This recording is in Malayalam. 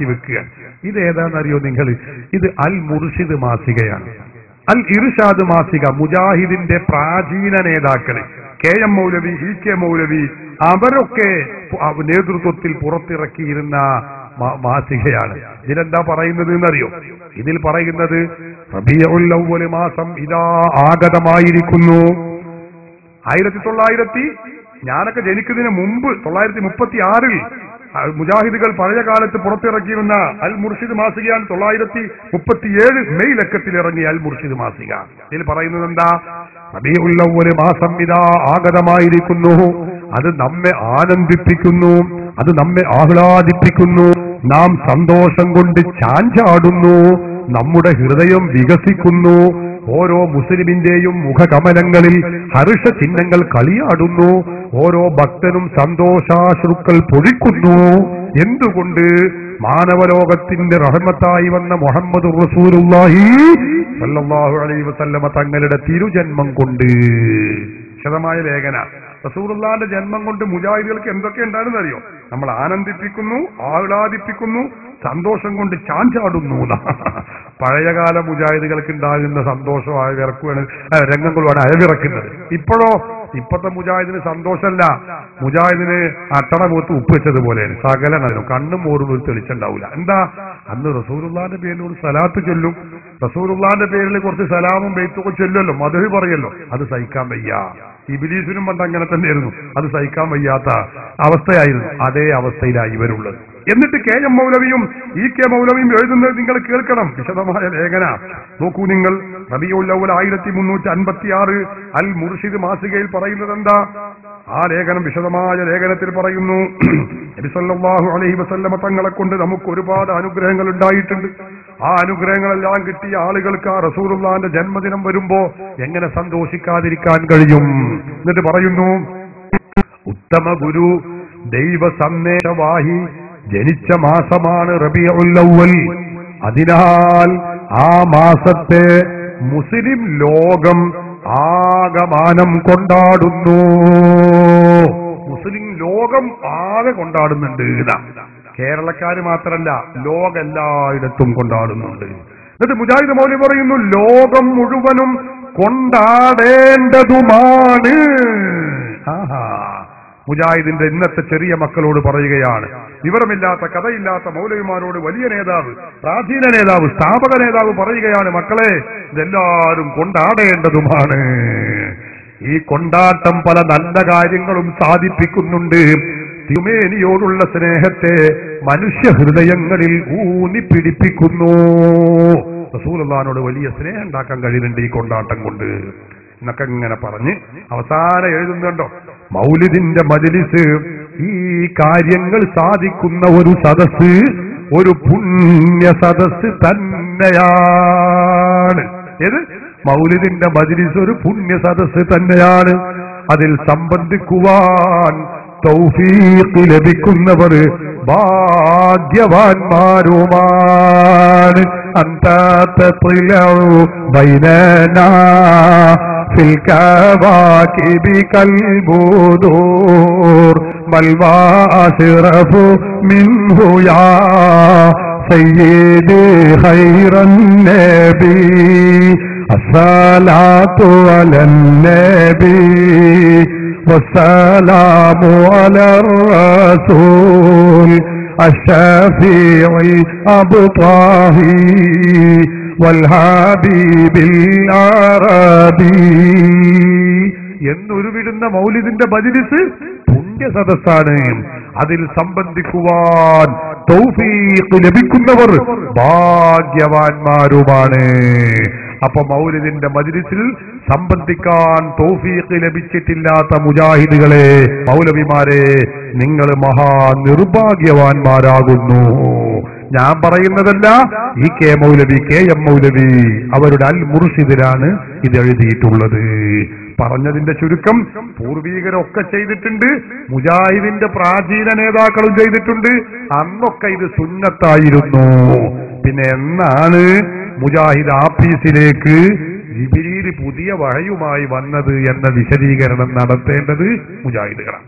വെക്കുക. ഇതേതാണെന്നറിയോ നിങ്ങൾ? ഇത് അൽ മുർഷിദ് മാസികയാണ്. അൽ ഇർഷാദ് മാസിക മുജാഹിദിന്റെ പ്രാചീന നേതാക്കൾ KM മൗലവി, EK മൗലവി അവരൊക്കെ നേതൃത്വത്തിൽ പുറത്തിറക്കിയിരുന്ന മാസികയാണ്. ഇതിലെന്താ പറയുന്നത് എന്നറിയോ? ഇതിൽ പറയുന്നത് റബീഉൽ അവ്വൽ മാസം ഇതാ ആഗതമായിരിക്കുന്നു. 1900 ഞാനൊക്കെ ജനിക്കുന്നതിന് മുമ്പ് 936 മുജാഹിദുകൾ പഴയ കാലത്ത് പുറത്തിറക്കിയിരുന്ന അൽ മുർഷിദ് മാസികയാണ്. 937 മെയ് ലക്കത്തിൽ ഇറങ്ങിയ അൽ മുർഷിദ് മാസിക. ഇതിൽ പറയുന്നത് എന്താ? റബീഉൽ അവ്വൽ മാസം ഇതാ ആഗതമായിരിക്കുന്നു. അത് നമ്മെ ആനന്ദിപ്പിക്കുന്നു, അത് നമ്മെ ആഹ്ലാദിപ്പിക്കുന്നു. നാം സന്തോഷം കൊണ്ട് ചാഞ്ചാടുന്നു, നമ്മുടെ ഹൃദയം വികസിക്കുന്നു. ഓരോ മുസ്ലിമിന്റെയും മുഖകമലങ്ങളിൽ ഹർഷ ചിഹ്നങ്ങൾ കളിയാടുന്നു. ഓരോ ഭക്തനും സന്തോഷാശ്രുക്കൾ പൊഴിക്കുന്നു. എന്തുകൊണ്ട്? മാനവലോകത്തിന്റെ റഹ്മത്തായി വന്ന മുഹമ്മദ് റസൂലുള്ളാഹി സല്ലല്ലാഹു അലൈഹി വസല്ലമ തങ്ങളുടെ തിരുജന്മം കൊണ്ട്. വിശദമായ ലേഖന. റസൂലുള്ളാഹിന്റെ ജന്മം കൊണ്ട് മുജാഹിദുകൾക്ക് എന്തൊക്കെ ഉണ്ടായിരുന്നു അറിയോ? നമ്മൾ ആനന്ദിപ്പിക്കുന്നു, ആഹ്ലാദിപ്പിക്കുന്നു, സന്തോഷം കൊണ്ട് ചാഞ്ചാടുന്നു. പഴയകാല മുജാഹിദുകൾക്ക് ഉണ്ടാകുന്ന സന്തോഷം അയവിറക്കുവാണ്, രംഗങ്ങളുമാണ് അയവിറക്കുന്നത്. ഇപ്പോഴത്തെ മുജാഹിദിന് സന്തോഷമല്ല, മുജാഹിദിന് അട്ടട പോത്ത് ഉപ്പ് വെച്ചതുപോലെയാണ്. സകലനോ കണ്ണും മോറും തെളിച്ചുണ്ടാവില്ല. എന്താ? അന്ന് റസൂലുള്ളാഹിന്റെ പേരിൽ സലാത്ത് ചൊല്ലും, റസൂലുള്ളാഹിന്റെ പേരിൽ കുറച്ച് സലാമും ബെയ്ത്തൊക്കെ ചൊല്ലുമല്ലോ, മദ്ഹ് പറയല്ലോ. അത് സഹിക്കാൻ വയ്യ. ഇബ്ലീസിനും പണ്ട് അങ്ങനെ തന്നെയായിരുന്നു. അത് സഹിക്കാൻ വയ്യാത്ത അവസ്ഥയായിരുന്നു. അതേ അവസ്ഥയിലാണ് ഇവരുള്ളത്. എന്നിട്ട് KM മൗലവിയും EK മൗലവിയും എഴുതുന്നത് നിങ്ങൾ കേൾക്കണം. വിശദമായ ലേഖന നോക്കൂ നിങ്ങൾ. റബീഉൽ അവ്വൽ 1356 അൽ മുർഷിദ് മാസികയിൽ പറയുന്നത് എന്താ? ആ ലേഖനം, വിശദമായ ലേഖനത്തിൽ പറയുന്നു, നബി സല്ലല്ലാഹു അലൈഹി വസല്ലമ തങ്ങളെ കൊണ്ട് നമുക്ക് ഒരുപാട് അനുഗ്രഹങ്ങൾ ഉണ്ടായിട്ടുണ്ട്. ആ അനുഗ്രഹങ്ങളെല്ലാം കിട്ടിയ ആളുകൾക്ക് ആ റസൂലുള്ളാഹിന്റെ ജന്മദിനം വരുമ്പോ എങ്ങനെ സന്തോഷിക്കാതിരിക്കാൻ കഴിയും? എന്നിട്ട് പറയുന്നു, ഉത്തമ ഗുരു ദൈവ സന്ദേശവാഹി ജനിച്ച മാസമാണ് റബീഉൽ അവ്വൽ. അതിനാൽ ആ മാസത്തെ മുസ്ലിം ലോകം ആകമാനം കൊണ്ടാടുന്നു. മുസ്ലിം ലോകം ആകെ കൊണ്ടാടുന്നുണ്ട്. കേരളക്കാര് മാത്രല്ല, ലോകം എല്ലായിടത്തും കൊണ്ടാടുന്നുണ്ട്. എന്നിട്ട് മുജാഹിദ് മൗലവി പറയുന്നു, ലോകം മുഴുവനും കൊണ്ടാടേണ്ടതുമാണ്. മുജാഹിദിന്റെ ഇന്നത്തെ ചെറിയ മക്കളോട് പറയുകയാണ്, വിവരമില്ലാത്ത കഥയില്ലാത്ത മൗലവിമാരോട് വലിയ നേതാവ്, പ്രാചീന നേതാവ്, സ്ഥാപക നേതാവ് പറയുകയാണ്, മക്കളെ ഇതെല്ലാവരും കൊണ്ടാടേണ്ടതുമാണ്. ഈ കൊണ്ടാട്ടം പല നല്ല കാര്യങ്ങളും സാധിപ്പിക്കുന്നുണ്ട്. തിരുമേനിയോടുള്ള സ്നേഹത്തെ മനുഷ്യ ഹൃദയങ്ങളിൽ ഊന്നി പിടിപ്പിക്കുന്നു. റസൂലുള്ളാഹിനോട് വലിയ സ്നേഹം ഉണ്ടാക്കാൻ കഴിയുന്നുണ്ട് ഈ കൊണ്ടാട്ടം കൊണ്ട് എന്നൊക്കെ ഇങ്ങനെ പറഞ്ഞ് അവസാനം എഴുതുന്നുണ്ടോ, മൗലിദിന്റെ മജ്ലിസ് ഈ കാര്യങ്ങൾ സാധിക്കുന്ന ഒരു സദസ്, ഒരു പുണ്യ സദസ് തന്നെയാണ്. ഏത്? മൗലിദിന്റെ മജ്ലിസ് ഒരു പുണ്യ സദസ് തന്നെയാണ്. അതിൽ സംബന്ധിക്കുവാൻ തൗഫീഖ് ലഭിക്കുന്നവർ ഭാഗ്യവാന്മാരുമാണ്. അന്താ തത്ലഉ ബൈനനാ ഫിൽ കവാകിബി കൽബുദൂർ മൽവാ അശ്റഫു മിൻഹു യാ സയ്യിദി ഖൈറൻ നബി അസ്സലാത്തു അലൻ നബി والسلام على الرسول الشفيع الأبطاهي والحبيب العربي. എന്നൊരുവിടുന്ന മൗലിദിന്റെ മജ്ലിസ് പുണ്യ സദസ്സാണ്. അതിൽ സംബന്ധിക്കുവാൻ തൗഫീഖ് ലഭിക്കുന്നവർ ഭാഗ്യവാന്മാരുമാണ്. അപ്പൊ മൗലിദിന്റെ മജ്ലിസിൽ സംബന്ധിക്കാൻ തൗഫീഖ് ലഭിച്ചിട്ടില്ലാത്ത മുജാഹിദുകളെ, മൗലവിമാരെ, നിങ്ങൾ മഹാ നിർഭാഗ്യവാന്മാരാകുന്നു. ഞാൻ പറയുന്നതല്ല, EK മൗലവി, KM മൗലവി അവരുടെ അൽ മുർഷിദിലാണ് ഇത് എഴുതിയിട്ടുള്ളത്. പറഞ്ഞതിന്റെ ചുരുക്കം, പൂർവീകരൊക്കെ ചെയ്തിട്ടുണ്ട്, മുജാഹിദിന്റെ പ്രാചീന നേതാക്കളും ചെയ്തിട്ടുണ്ട്. അന്നൊക്കെ ഇത് സുന്നത്തായിരുന്നു. പിന്നെ എന്നാണ് മുജാഹിദ് ആഫീസിലേക്ക് ജിബ്രീൽ പുതിയ വഹയുമായി വന്നത് എന്ന വിശദീകരണം നടത്തേണ്ടത് മുജാഹിദുകളാണ്.